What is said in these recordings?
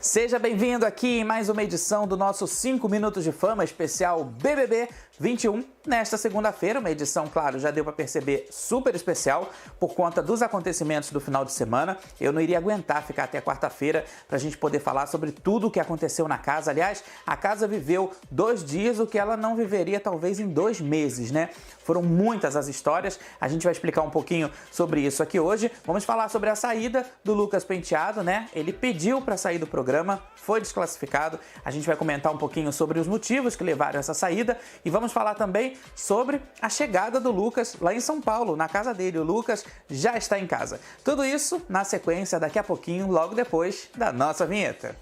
Seja bem-vindo aqui em mais uma edição do nosso 5 Minutos de Fama especial BBB 21. Nesta segunda-feira, uma edição, claro, já deu para perceber, super especial por conta dos acontecimentos do final de semana. Eu não iria aguentar ficar até quarta-feira para a gente poder falar sobre tudo o que aconteceu na casa. Aliás, a casa viveu 2 dias o que ela não viveria talvez em 2 meses, né? Foram muitas as histórias, a gente vai explicar um pouquinho sobre isso aqui hoje. Vamos falar sobre a saída do Lucas Penteado, né? Ele pediu para sair do programa, foi desclassificado. A gente vai comentar um pouquinho sobre os motivos que levaram a essa saída e vamos falar também sobre a chegada do Lucas lá em São Paulo, na casa dele. O Lucas já está em casa. Tudo isso na sequência daqui a pouquinho, logo depois da nossa vinheta.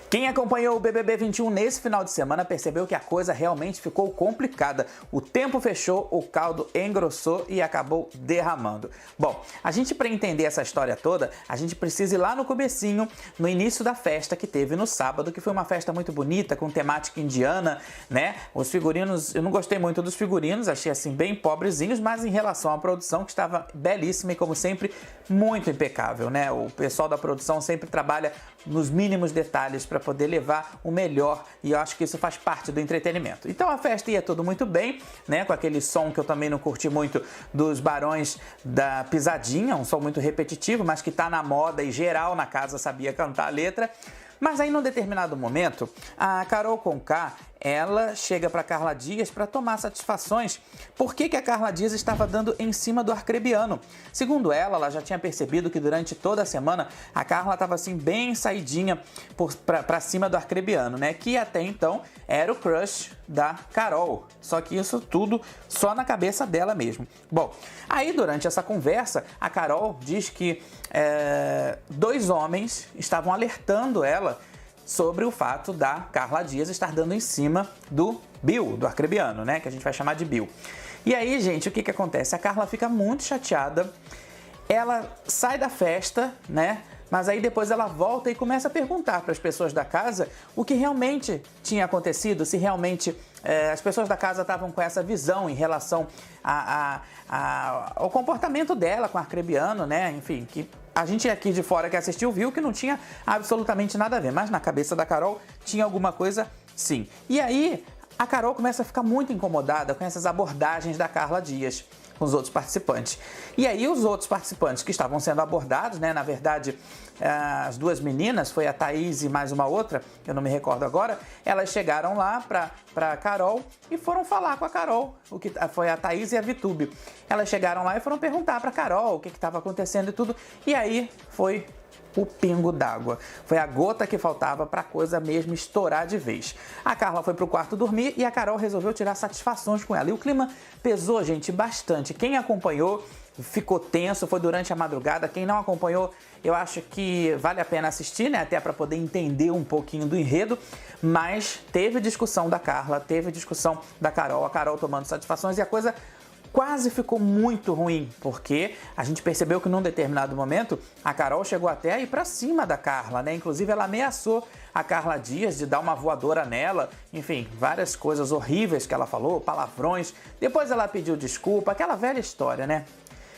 Quem acompanhou o BBB 21 nesse final de semana percebeu que a coisa realmente ficou complicada. O tempo fechou, o caldo engrossou e acabou derramando. Bom, a gente, para entender essa história toda, a gente precisa ir lá no comecinho, no início da festa que teve no sábado, que foi uma festa muito bonita, com temática indiana, né? Os figurinos, eu não gostei muito dos figurinos, achei assim bem pobrezinhos, mas em relação à produção, que estava belíssima e como sempre, muito impecável, né? O pessoal da produção sempre trabalha nos mínimos detalhes para poder levar o melhor, e eu acho que isso faz parte do entretenimento. Então a festa ia tudo muito bem, né, com aquele som que eu também não curti muito dos Barões da Pisadinha, um som muito repetitivo, mas que tá na moda e geral na casa sabia cantar a letra. Mas aí, num determinado momento, a Carol Conká, ela chega para Carla Dias para tomar satisfações por que a Carla Dias estava dando em cima do Arcrebiano. Segundo ela já tinha percebido que durante toda a semana a Carla estava assim bem saidinha para cima do Arcrebiano, né? Que até então era o crush da Carol. Só que isso tudo só na cabeça dela mesmo. Bom, aí durante essa conversa a Carol diz que 2 homens estavam alertando ela sobre o fato da Carla Dias estar dando em cima do Bill, do Arcrebiano, né? Que a gente vai chamar de Bill. E aí, gente, o que acontece? A Carla fica muito chateada, ela sai da festa, né? Mas aí depois ela volta e começa a perguntar para as pessoas da casa o que realmente tinha acontecido, se realmente as pessoas da casa estavam com essa visão em relação ao comportamento dela com o Arcrebiano, né? Enfim, que a gente aqui de fora que assistiu viu que não tinha absolutamente nada a ver, mas na cabeça da Carol tinha alguma coisa sim. E aí a Carol começa a ficar muito incomodada com essas abordagens da Carla Dias com os outros participantes. E aí os outros participantes que estavam sendo abordados, né, na verdade as 2 meninas, foi a Thaís e mais uma outra, eu não me recordo agora, elas chegaram lá para Carol e foram falar com a Carol, o que foi a Thaís e a Vitúbio. Elas chegaram lá e foram perguntar para Carol o que estava acontecendo e tudo, e aí foi o pingo d'água. Foi a gota que faltava para a coisa mesmo estourar de vez. A Carla foi pro quarto dormir e a Carol resolveu tirar satisfações com ela. E o clima pesou, gente, bastante. Quem acompanhou ficou tenso, foi durante a madrugada. Quem não acompanhou, eu acho que vale a pena assistir, né? Até para poder entender um pouquinho do enredo. Mas teve discussão da Carla, teve discussão da Carol, a Carol tomando satisfações e a coisa quase ficou muito ruim, porque a gente percebeu que num determinado momento a Carol chegou até a ir pra cima da Carla, né? Inclusive ela ameaçou a Carla Dias de dar uma voadora nela, enfim, várias coisas horríveis que ela falou, palavrões. Depois ela pediu desculpa, aquela velha história, né?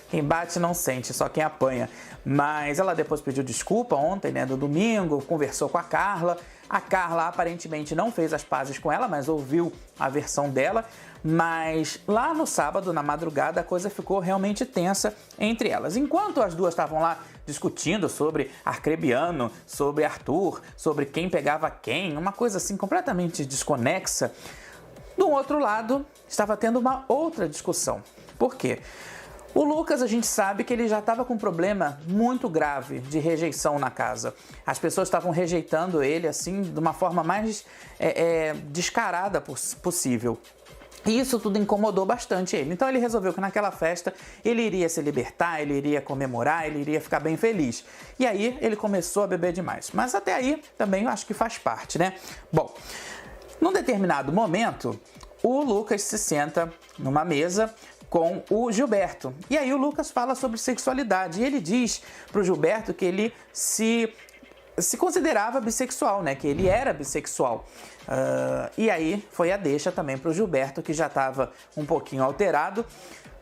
Quem bate não sente, só quem apanha. Mas ela depois pediu desculpa ontem, né, no domingo, conversou com a Carla. A Carla aparentemente não fez as pazes com ela, mas ouviu a versão dela. Mas lá no sábado, na madrugada, a coisa ficou realmente tensa entre elas. Enquanto as 2 estavam lá discutindo sobre Arcrebiano, sobre Arthur, sobre quem pegava quem, uma coisa assim completamente desconexa, do outro lado estava tendo uma outra discussão. Por quê? O Lucas, a gente sabe que ele já estava com um problema muito grave de rejeição na casa. As pessoas estavam rejeitando ele assim de uma forma mais descarada possível. E isso tudo incomodou bastante ele. Então ele resolveu que naquela festa ele iria se libertar, ele iria comemorar, ele iria ficar bem feliz. E aí ele começou a beber demais. Mas até aí também eu acho que faz parte, né? Bom, num determinado momento, o Lucas se senta numa mesa com o Gilberto. E aí o Lucas fala sobre sexualidade e ele diz pro Gilberto que ele se se considerava bissexual, né? Que ele era bissexual. E aí foi a deixa também pro Gilberto, que já estava um pouquinho alterado,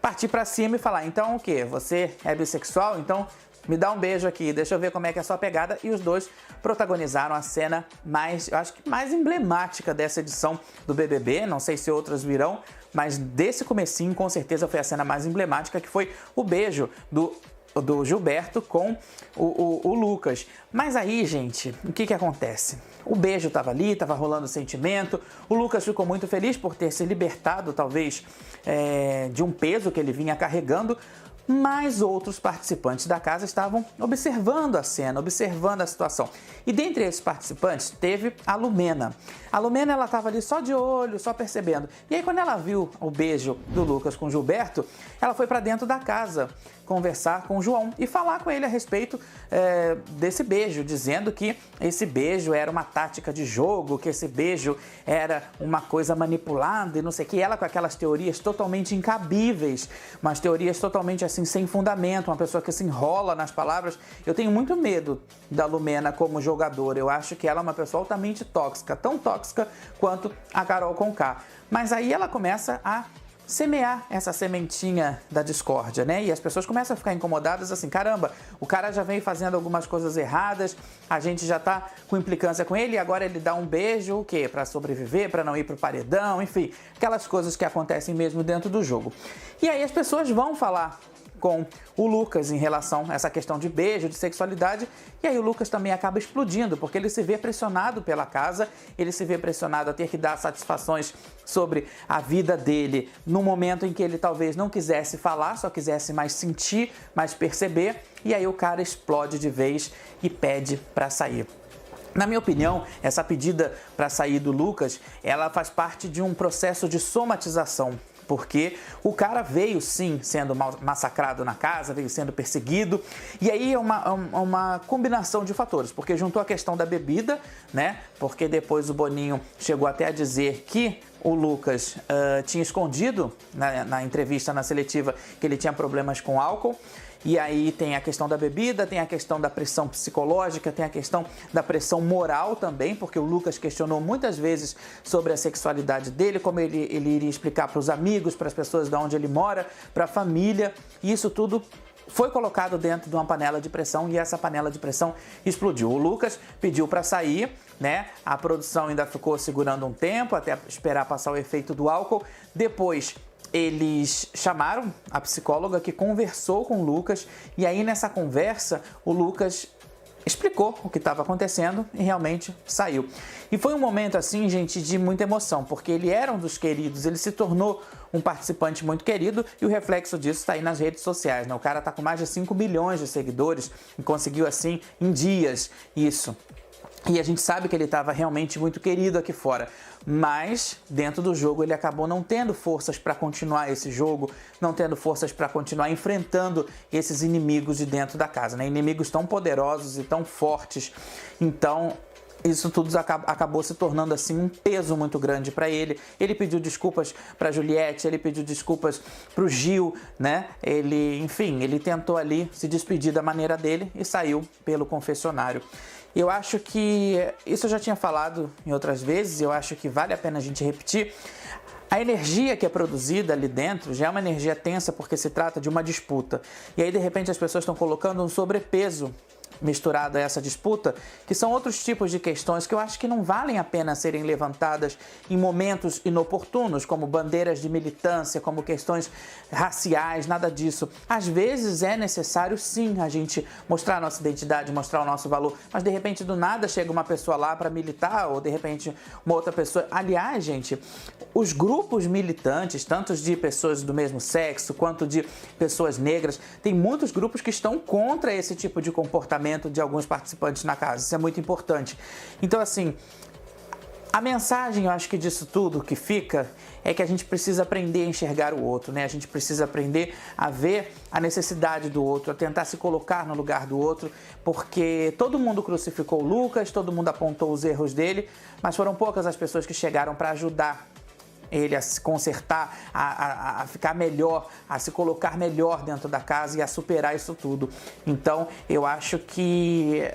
partir para cima e falar: então o quê? Você é bissexual? Então me dá um beijo aqui, deixa eu ver como é que é a sua pegada. E os dois protagonizaram a cena eu acho que mais emblemática dessa edição do BBB. Não sei se outras virão, mas desse comecinho com certeza foi a cena mais emblemática, que foi o beijo do Gilberto com o Lucas. Mas aí, gente, o que acontece? O beijo tava ali, tava rolando sentimento, o Lucas ficou muito feliz por ter se libertado, talvez, de um peso que ele vinha carregando, mas outros participantes da casa estavam observando a cena, observando a situação. E dentre esses participantes teve a Lumena. A Lumena, ela estava ali só de olho, só percebendo. E aí, quando ela viu o beijo do Lucas com o Gilberto, ela foi para dentro da casa conversar com o João e falar com ele a respeito desse beijo, dizendo que esse beijo era uma tática de jogo, que esse beijo era uma coisa manipulada e não sei o que. Ela com aquelas teorias totalmente incabíveis, umas teorias totalmente assim sem fundamento, uma pessoa que se enrola nas palavras. Eu tenho muito medo da Lumena como jogadora. Eu acho que ela é uma pessoa altamente tóxica, tão tóxica quanto a Carol Conká. Mas aí ela começa a semear essa sementinha da discórdia, né? E as pessoas começam a ficar incomodadas assim: caramba, o cara já vem fazendo algumas coisas erradas, a gente já tá com implicância com ele e agora ele dá um beijo, o quê? Pra sobreviver, pra não ir pro paredão, enfim, aquelas coisas que acontecem mesmo dentro do jogo. E aí as pessoas vão falar com o Lucas em relação a essa questão de beijo, de sexualidade, e aí o Lucas também acaba explodindo, porque ele se vê pressionado pela casa, ele se vê pressionado a ter que dar satisfações sobre a vida dele no momento em que ele talvez não quisesse falar, só quisesse mais sentir, mais perceber, e aí o cara explode de vez e pede para sair. Na minha opinião, essa pedida para sair do Lucas, ela faz parte de um processo de somatização, porque o cara veio sim sendo massacrado na casa, veio sendo perseguido, e aí é uma combinação de fatores, porque juntou a questão da bebida, né? Porque depois o Boninho chegou até a dizer que o Lucas tinha escondido na entrevista, na seletiva, que ele tinha problemas com álcool. E aí tem a questão da bebida, tem a questão da pressão psicológica, tem a questão da pressão moral também, porque o Lucas questionou muitas vezes sobre a sexualidade dele, como ele iria explicar para os amigos, para as pessoas de onde ele mora, para a família, e isso tudo foi colocado dentro de uma panela de pressão e essa panela de pressão explodiu. O Lucas pediu para sair, né? A produção ainda ficou segurando um tempo até esperar passar o efeito do álcool. Depois eles chamaram a psicóloga que conversou com o Lucas e aí nessa conversa o Lucas explicou o que estava acontecendo e realmente saiu. E foi um momento assim, gente, de muita emoção, porque ele era um dos queridos, ele se tornou um participante muito querido e o reflexo disso está aí nas redes sociais, né? O cara tá com mais de 5 milhões de seguidores e conseguiu assim em dias isso. E a gente sabe que ele estava realmente muito querido aqui fora, mas dentro do jogo ele acabou não tendo forças para continuar esse jogo, não tendo forças para continuar enfrentando esses inimigos de dentro da casa, né? Inimigos tão poderosos e tão fortes. Então isso tudo acabou se tornando assim um peso muito grande para ele. Ele pediu desculpas para Juliette, ele pediu desculpas para o Gil, né? Enfim, ele tentou ali se despedir da maneira dele e saiu pelo confessionário. Eu acho que, isso eu já tinha falado em outras vezes, eu acho que vale a pena a gente repetir. A energia que é produzida ali dentro já é uma energia tensa porque se trata de uma disputa. E aí, de repente, as pessoas estão colocando um sobrepeso misturado a essa disputa, que são outros tipos de questões que eu acho que não valem a pena serem levantadas em momentos inoportunos, como bandeiras de militância, como questões raciais, nada disso. Às vezes é necessário sim a gente mostrar a nossa identidade, mostrar o nosso valor, mas de repente do nada chega uma pessoa lá para militar ou de repente uma outra pessoa. Aliás, gente, os grupos militantes, tanto de pessoas do mesmo sexo quanto de pessoas negras, tem muitos grupos que estão contra esse tipo de comportamento de alguns participantes na casa. Isso é muito importante. Então, assim, a mensagem, eu acho que disso tudo que fica é que a gente precisa aprender a enxergar o outro, né? A gente precisa aprender a ver a necessidade do outro, a tentar se colocar no lugar do outro, porque todo mundo crucificou o Lucas, todo mundo apontou os erros dele, mas foram poucas as pessoas que chegaram para ajudar ele a se consertar, a ficar melhor, a se colocar melhor dentro da casa e a superar isso tudo. Então, eu acho que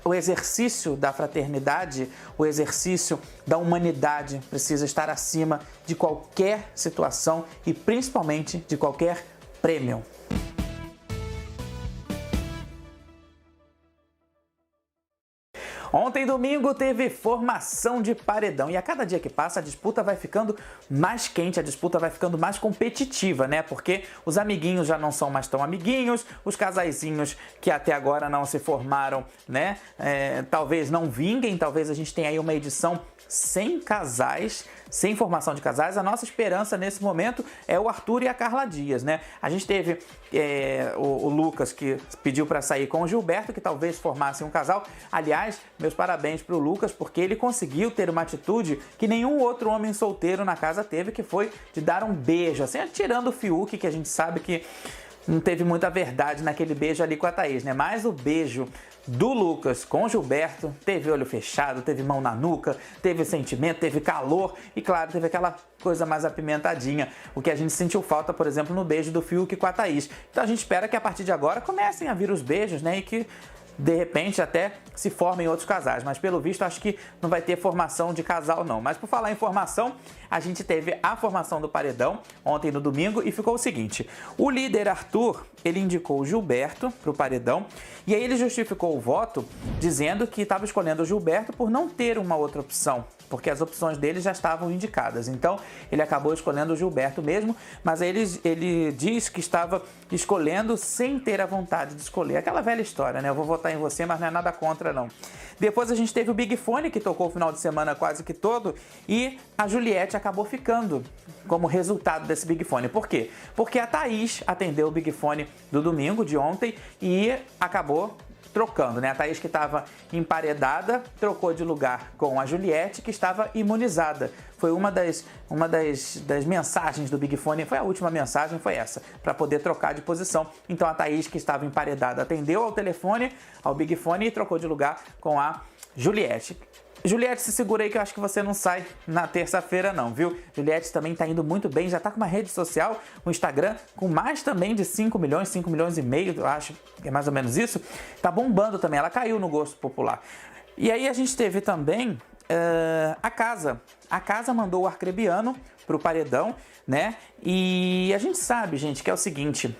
o exercício da fraternidade, o exercício da humanidade precisa estar acima de qualquer situação e principalmente de qualquer prêmio. Ontem, domingo, teve formação de paredão e a cada dia que passa a disputa vai ficando mais quente, a disputa vai ficando mais competitiva, né? Porque os amiguinhos já não são mais tão amiguinhos, os casaizinhos que até agora não se formaram, né? Talvez não vinguem, talvez a gente tenha aí uma edição sem casais, sem formação de casais. A nossa esperança nesse momento é o Arthur e a Carla Dias, né? A gente teve o Lucas, que pediu para sair com o Gilberto, que talvez formassem um casal. Aliás, meus parabéns para o Lucas, porque ele conseguiu ter uma atitude que nenhum outro homem solteiro na casa teve, que foi de dar um beijo, assim, tirando o Fiuk, que a gente sabe que não teve muita verdade naquele beijo ali com a Thaís, né? Mas o beijo do Lucas com o Gilberto teve olho fechado, teve mão na nuca, teve sentimento, teve calor e, claro, teve aquela coisa mais apimentadinha, o que a gente sentiu falta, por exemplo, no beijo do Fiuk com a Thaís. Então a gente espera que a partir de agora comecem a vir os beijos, né? E que de repente até se formem outros casais, mas pelo visto acho que não vai ter formação de casal não. Mas por falar em formação, a gente teve a formação do paredão ontem no domingo e ficou o seguinte: o líder Arthur, ele indicou o Gilberto para o paredão e aí ele justificou o voto dizendo que estava escolhendo o Gilberto por não ter uma outra opção, porque as opções dele já estavam indicadas. Então ele acabou escolhendo o Gilberto mesmo, mas aí ele diz que estava escolhendo sem ter a vontade de escolher. Aquela velha história, né? Eu vou votar em você, mas não é nada contra não. Depois a gente teve o Big Fone, que tocou o final de semana quase que todo, e a Juliette acabou ficando como resultado desse Big Fone. Por quê? Porque a Thaís atendeu o Big Fone do domingo, de ontem, e acabou trocando, né? A Thaís, que estava emparedada, trocou de lugar com a Juliette, que estava imunizada. Foi uma das mensagens do Big Fone, foi a última mensagem, foi essa, para poder trocar de posição. Então a Thaís, que estava emparedada, atendeu ao telefone, ao Big Fone, e trocou de lugar com a Juliette. Juliette, se segura aí que eu acho que você não sai na terça-feira não, viu? Juliette também tá indo muito bem, já tá com uma rede social, um Instagram, com mais também de 5 milhões e meio, eu acho que é mais ou menos isso. Tá bombando também, ela caiu no gosto popular. E aí a gente teve também a Casa. A Casa mandou o Arcrebiano pro paredão, né? E a gente sabe, gente, que é o seguinte: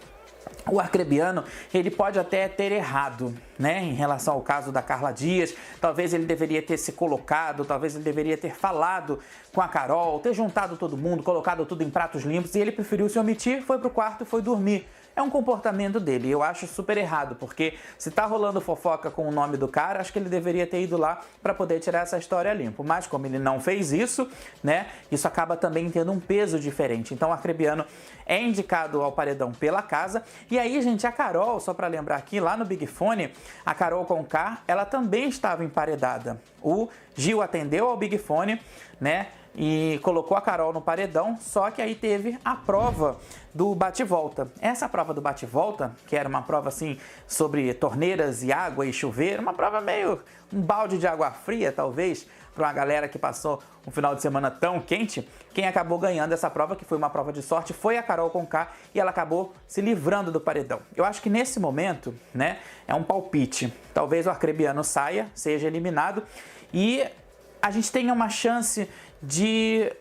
o Arcrebiano, ele pode até ter errado, né, em relação ao caso da Carla Dias. Talvez ele deveria ter se colocado, talvez ele deveria ter falado com a Carol, ter juntado todo mundo, colocado tudo em pratos limpos, e ele preferiu se omitir, foi pro quarto e foi dormir. É um comportamento dele, eu acho super errado, porque se tá rolando fofoca com o nome do cara, acho que ele deveria ter ido lá para poder tirar essa história limpo. Mas como ele não fez isso, né, isso acaba também tendo um peso diferente. Então o Arcrebiano é indicado ao paredão pela Casa. E aí, gente, a Carol, só para lembrar aqui, lá no Big Fone, a Carol Conká, ela também estava emparedada. O Gil atendeu ao Big Fone, né, e colocou a Carol no paredão, só que aí teve a prova do bate-volta. Essa prova do bate-volta, que era uma prova assim sobre torneiras e água e chuveiro, uma prova meio um balde de água fria, talvez, para uma galera que passou um final de semana tão quente. Quem acabou ganhando essa prova, que foi uma prova de sorte, foi a Carol Conká, e ela acabou se livrando do paredão. Eu acho que nesse momento, né, é um palpite. Talvez o Arcrebiano saia, seja eliminado, e a gente tenha uma chance de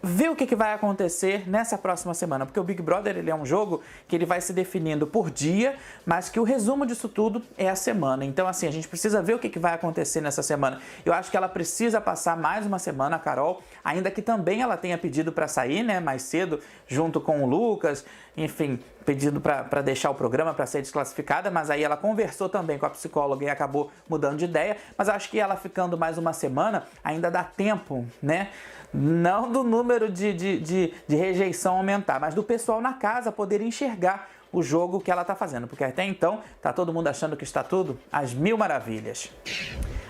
ver o que vai acontecer nessa próxima semana, porque o Big Brother, ele é um jogo que ele vai se definindo por dia, mas que o resumo disso tudo é a semana. Então, assim, a gente precisa ver o que vai acontecer nessa semana. Eu acho que ela precisa passar mais uma semana, a Carol, ainda que também ela tenha pedido para sair, né, mais cedo, junto com o Lucas, enfim, pedido para deixar o programa, para ser desclassificada, mas aí ela conversou também com a psicóloga e acabou mudando de ideia. Mas acho que ela ficando mais uma semana ainda dá tempo, né? Não do número de rejeição aumentar, mas do pessoal na casa poder enxergar o jogo que ela está fazendo, porque até então tá todo mundo achando que está tudo às mil maravilhas.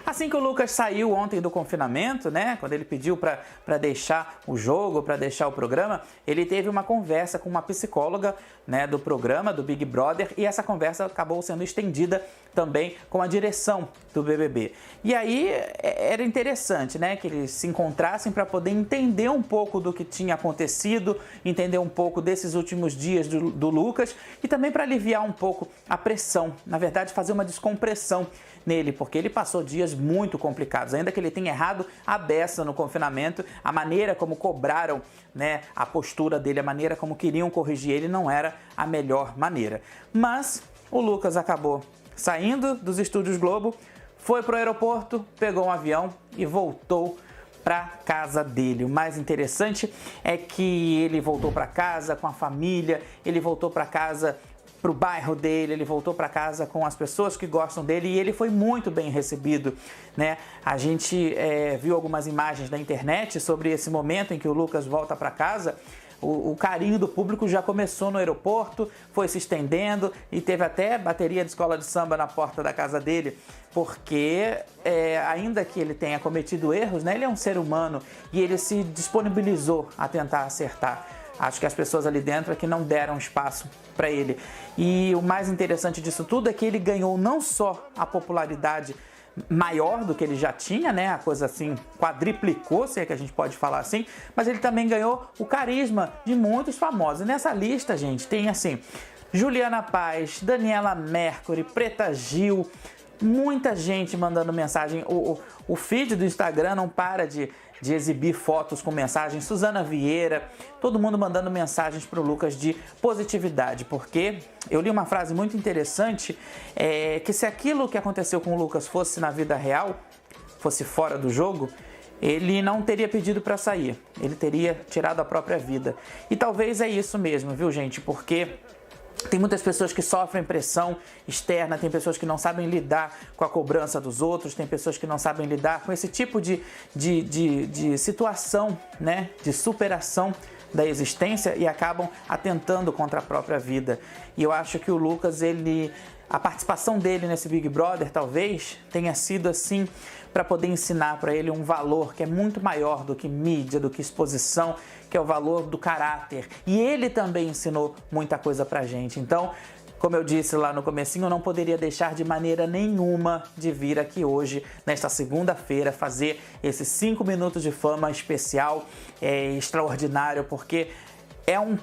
Assim que o Lucas saiu ontem do confinamento, né, quando ele pediu para deixar o jogo, para deixar o programa, ele teve uma conversa com uma psicóloga, né, do programa, do Big Brother, e essa conversa acabou sendo estendida também com a direção do BBB. E aí era interessante, né, que eles se encontrassem para poder entender um pouco do que tinha acontecido, entender um pouco desses últimos dias do Lucas, e também para aliviar um pouco a pressão, na verdade fazer uma descompressão nele, porque ele passou dias muito complicados, ainda que ele tenha errado a beça no confinamento, a maneira como cobraram, né, a postura dele, a maneira como queriam corrigir ele não era a melhor maneira. Mas o Lucas acabou saindo dos estúdios Globo, foi para o aeroporto, pegou um avião e voltou para casa dele. O mais interessante é que ele voltou para casa com a família, ele voltou para casa, para o bairro dele, ele voltou para casa com as pessoas que gostam dele e ele foi muito bem recebido, né? A gente viu algumas imagens na internet sobre esse momento em que o Lucas volta para casa. O carinho do público já começou no aeroporto, foi se estendendo e teve até bateria de escola de samba na porta da casa dele, porque ainda que ele tenha cometido erros, né, ele é um ser humano e ele se disponibilizou a tentar acertar. Acho que as pessoas ali dentro é que não deram espaço para ele. E o mais interessante disso tudo é que ele ganhou não só a popularidade maior do que ele já tinha, né? A coisa assim quadriplicou, se é que a gente pode falar assim, mas ele também ganhou o carisma de muitos famosos. E nessa lista, gente, tem assim, Juliana Paz, Daniela Mercury, Preta Gil, muita gente mandando mensagem. O feed do Instagram não para de exibir fotos com mensagens. Suzana Vieira, todo mundo mandando mensagens para o Lucas de positividade, porque eu li uma frase muito interessante, que se aquilo que aconteceu com o Lucas fosse na vida real, fosse fora do jogo, ele não teria pedido para sair, ele teria tirado a própria vida. E talvez é isso mesmo, viu, gente? Porque tem muitas pessoas que sofrem pressão externa, tem pessoas que não sabem lidar com a cobrança dos outros, tem pessoas que não sabem lidar com esse tipo de situação, né, de superação da existência e acabam atentando contra a própria vida. E eu acho que o Lucas, a participação dele nesse Big Brother talvez tenha sido assim para poder ensinar para ele um valor que é muito maior do que mídia, do que exposição, que é o valor do caráter. E ele também ensinou muita coisa pra gente. Então, como eu disse lá no comecinho, eu não poderia deixar de maneira nenhuma de vir aqui hoje, nesta segunda-feira, fazer esses 5 minutos de fama especial, extraordinário, porque é um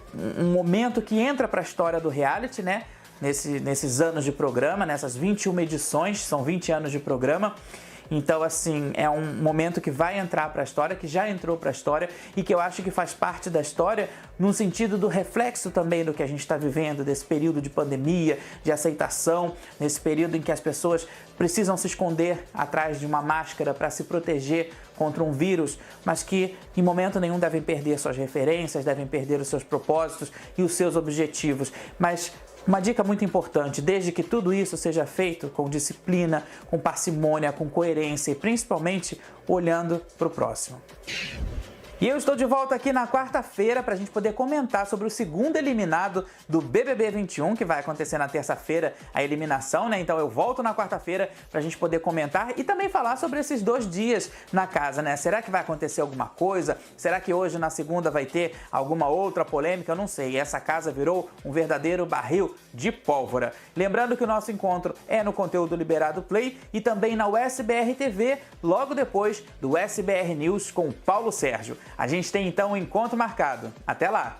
momento que entra para a história do reality, né? Nesses anos de programa, nessas 21 edições, são 20 anos de programa. Então, assim, é um momento que vai entrar para a história, que já entrou para a história e que eu acho que faz parte da história no sentido do reflexo também do que a gente está vivendo, desse período de pandemia, de aceitação, nesse período em que as pessoas precisam se esconder atrás de uma máscara para se proteger contra um vírus, mas que em momento nenhum devem perder suas referências, devem perder os seus propósitos e os seus objetivos. Mas uma dica muito importante, desde que tudo isso seja feito com disciplina, com parcimônia, com coerência e principalmente olhando para o próximo. E eu estou de volta aqui na quarta-feira para a gente poder comentar sobre o segundo eliminado do BBB 21, que vai acontecer na terça-feira, a eliminação, né? Então eu volto na quarta-feira para a gente poder comentar e também falar sobre esses 2 dias na casa, né? Será que vai acontecer alguma coisa? Será que hoje, na segunda, vai ter alguma outra polêmica? Eu não sei. Essa casa virou um verdadeiro barril de pólvora. Lembrando que o nosso encontro é no Conteúdo Liberado Play e também na USBR TV, logo depois do SBR News com o Paulo Sérgio. A gente tem então um encontro marcado. Até lá!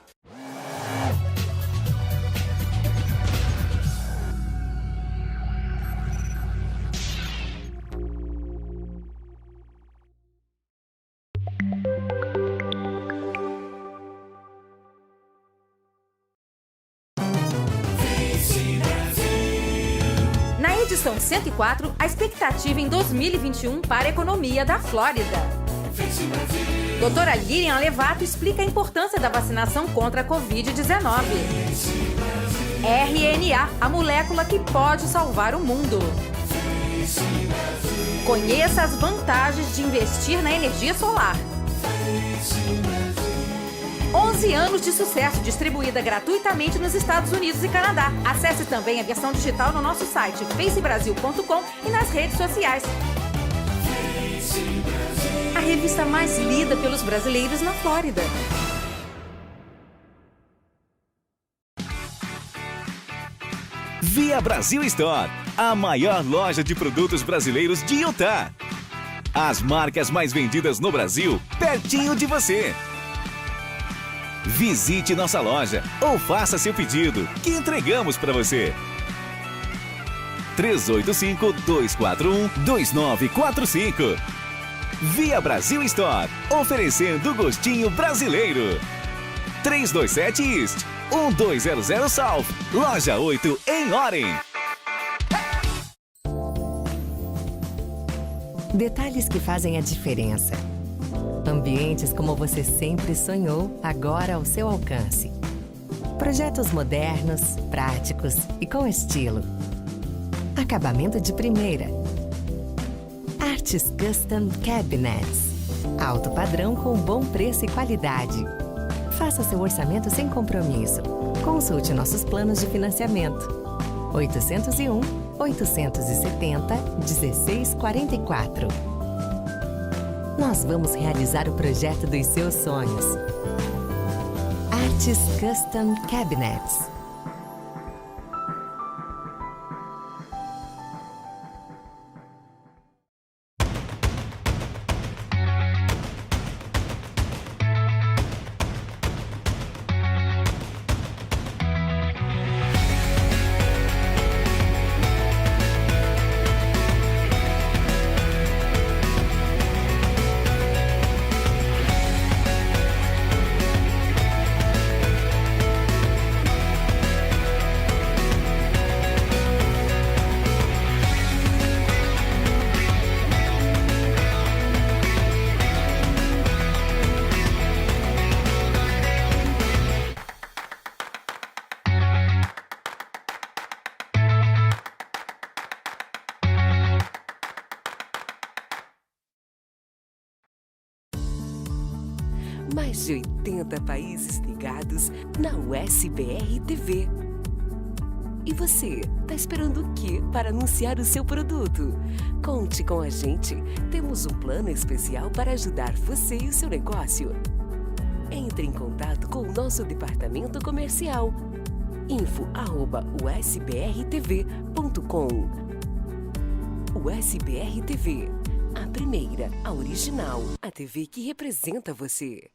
Na edição 104, a expectativa em 2021 para a economia da Flórida. Doutora Lilian Levato explica a importância da vacinação contra a Covid-19. RNA, a molécula que pode salvar o mundo. Conheça as vantagens de investir na energia solar. 11 anos de sucesso, distribuída gratuitamente nos Estados Unidos e Canadá. Acesse também a versão digital no nosso site facebrasil.com e nas redes sociais. A revista mais lida pelos brasileiros na Flórida. Via Brasil Store, a maior loja de produtos brasileiros de Utah. As marcas mais vendidas no Brasil, pertinho de você. Visite nossa loja ou faça seu pedido, que entregamos para você. 385-241-2945. Via Brasil Store, oferecendo o gostinho brasileiro. 327 East, 1200 South, Loja 8 em Orem. Detalhes que fazem a diferença. Ambientes como você sempre sonhou, agora ao seu alcance. Projetos modernos, práticos e com estilo. Acabamento de primeira. Artes Custom Cabinets. Alto padrão com bom preço e qualidade. Faça seu orçamento sem compromisso. Consulte nossos planos de financiamento. 801-870-1644. Nós vamos realizar o projeto dos seus sonhos. Artes Custom Cabinets. Mais de 80 países ligados na USBR TV. E você, tá esperando o quê para anunciar o seu produto? Conte com a gente, temos um plano especial para ajudar você e o seu negócio. Entre em contato com o nosso departamento comercial. info@usbrtv.com. USBR TV, a primeira, a original, a TV que representa você.